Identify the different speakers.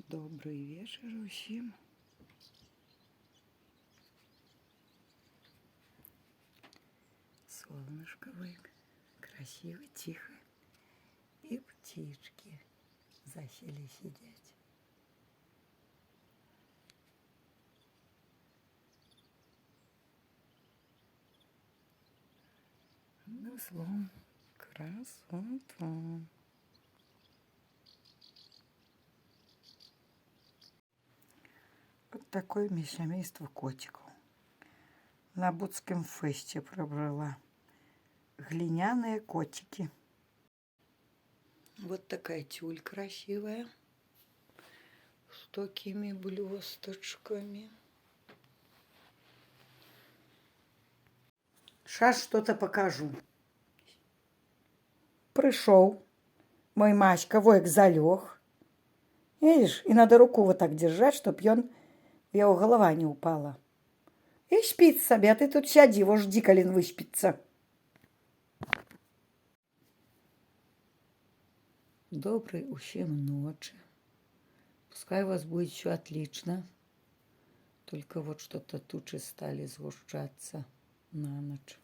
Speaker 1: Добрый вечер усім. Солнышко красиво, тихо. И птички засели сидеть. Ну, словом, красота. Вот такое семейство котиков. На Будском фесте пробрала. Глиняные котики. Вот такая тюль красивая. С такими блесточками. Сейчас что-то покажу. Пришел мой Маська, Войк залег. Видишь, и надо руку вот так держать, чтобы в его голова не упала. И спит себе, а ты тут сяди, его жди, коли он выспится. Доброй усім ночи. Пускай у вас будет все отлично. Только вот что-то тучи стали сгущаться на ночь.